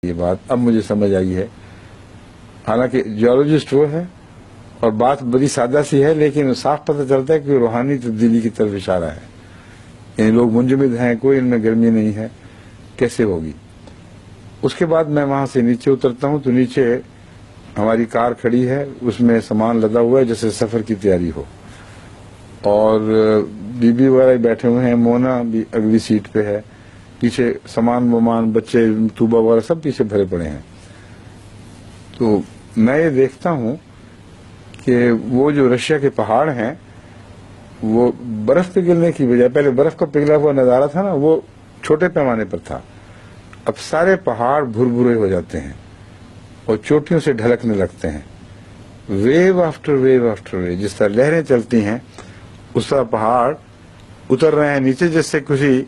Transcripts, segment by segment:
یہ بات اب مجھے سمجھ آئی ہے، حالانکہ جیولوجسٹ وہ ہے اور بات بڑی سادہ سی ہے، لیکن صاف پتہ چلتا ہے کہ روحانی تبدیلی کی طرف اشارہ ہے. یعنی لوگ منجمد ہیں، کوئی ان میں گرمی نہیں ہے، کیسے ہوگی؟ اس کے بعد میں وہاں سے نیچے اترتا ہوں تو نیچے ہماری کار کھڑی ہے، اس میں سامان لدا ہوا ہے جیسے سفر کی تیاری ہو، اور بی بی وغیرہ بیٹھے ہوئے ہیں، مونا بھی اگلی سیٹ پہ ہے، پیچھے سامان ومان بچے طوبہ وغیرہ سب پیچھے بھرے پڑے ہیں. تو میں یہ دیکھتا ہوں کہ وہ جو رشیا کے پہاڑ ہیں وہ برف پگھلنے کی بجائے، پہلے برف کا پگھلا ہوا نظارہ تھا نا، وہ چھوٹے پیمانے پر تھا، اب سارے پہاڑ بھربھرے ہو جاتے ہیں اور چوٹیوں سے ڈھلکنے لگتے ہیں، wave after wave after wave, جس طرح لہریں چلتی ہیں اس طرح پہاڑ اتر رہے ہیں نیچے، جیسے کسی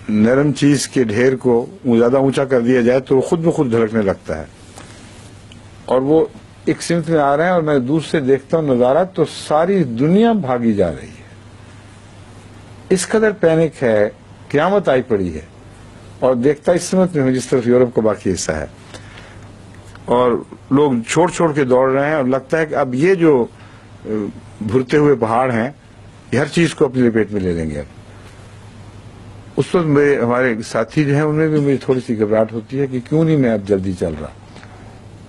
نرم چیز کے ڈھیر کو زیادہ اونچا کر دیا جائے تو وہ خود بخود ڈھلکنے لگتا ہے، اور وہ ایک سمت میں آ رہے ہیں، اور میں دور سے دیکھتا ہوں نظارہ تو ساری دنیا بھاگی جا رہی ہے. اس قدر پینک ہے، قیامت آئی پڑی ہے، اور دیکھتا اس سمت میں ہوں جس طرف یورپ کا باقی حصہ ہے، اور لوگ چھوڑ چھوڑ کے دوڑ رہے ہیں، اور لگتا ہے کہ اب یہ جو بھرتے ہوئے پہاڑ ہیں یہ ہر چیز کو اپنی لپیٹ میں لے لیں گے. اب اس وقت ہمارے ساتھی جو ہیں ان میں بھی مجھے تھوڑی سی گھبراہٹ ہوتی ہے کہ کیوں نہیں میں اب جلدی چل رہا.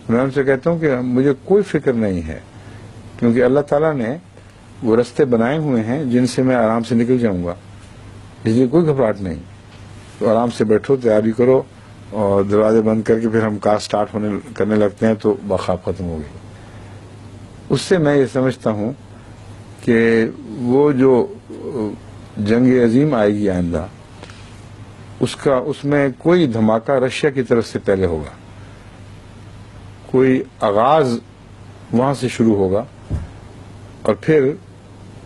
میں ان سے کہتا ہوں کہ مجھے کوئی فکر نہیں ہے، کیونکہ اللہ تعالیٰ نے وہ رستے بنائے ہوئے ہیں جن سے میں آرام سے نکل جاؤں گا، اس لیے کوئی گھبراہٹ نہیں. تو آرام سے بیٹھو، تیاری کرو، اور دروازے بند کر کے پھر ہم کار سٹارٹ کرنے لگتے ہیں تو بخواب ختم ہو گئی. اس سے میں یہ سمجھتا ہوں کہ وہ جو جنگ عظیم آئے گی آئندہ، اس میں کوئی دھماکہ رشیا کی طرف سے پہلے ہوگا، کوئی آغاز وہاں سے شروع ہوگا، اور پھر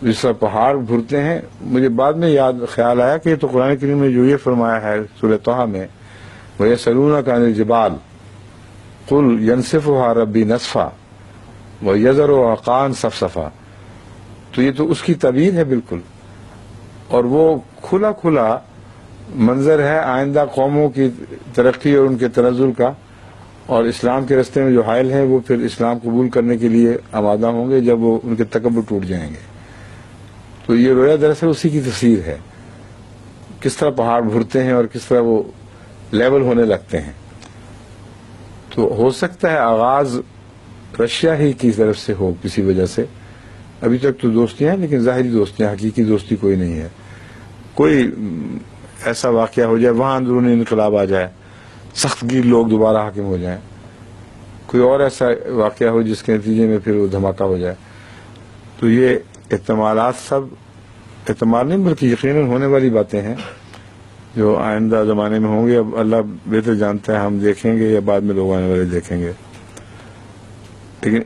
جس طرح پہاڑ بھرتے ہیں. مجھے بعد میں خیال آیا کہ یہ تو قرآن کریم میں جو یہ فرمایا ہے سورہ طٰہٰ میں، وَيَسْأَلُونَكَ عَنِ الْجِبَالِ قُلْ يَنسِفُهَا رَبِّي نَسْفًا وَيَذَرُهَا قَاعًا صَفْصَفًا، تو یہ تو اس کی تعبیر ہے بالکل، اور وہ کھلا کھلا منظر ہے آئندہ قوموں کی ترقی اور ان کے تنزل کا، اور اسلام کے راستے میں جو حائل ہیں وہ پھر اسلام قبول کرنے کے لیے آمادہ ہوں گے جب وہ ان کے تکبر ٹوٹ جائیں گے. تو یہ رویا دراصل اسی کی تفسیر ہے، کس طرح پہاڑ بھرتے ہیں اور کس طرح وہ لیول ہونے لگتے ہیں. تو ہو سکتا ہے آغاز رشیا ہی کی طرف سے ہو کسی وجہ سے. ابھی تک تو دوستیاں ہیں لیکن ظاہری دوستیاں، حقیقی دوستی کوئی نہیں ہے. کوئی ایسا واقعہ ہو جائے، وہاں اندرونی انقلاب آ جائے، سخت گیر لوگ دوبارہ حاکم ہو جائیں، کوئی اور ایسا واقعہ ہو جس کے نتیجے میں پھر وہ دھماکہ ہو جائے. تو یہ احتمالات سب احتمال نہیں بلکہ یقیناً ہونے والی باتیں ہیں جو آئندہ زمانے میں ہوں گے. اب اللہ بہتر جانتا ہے ہم دیکھیں گے یا بعد میں لوگ آنے والے دیکھیں گے، لیکن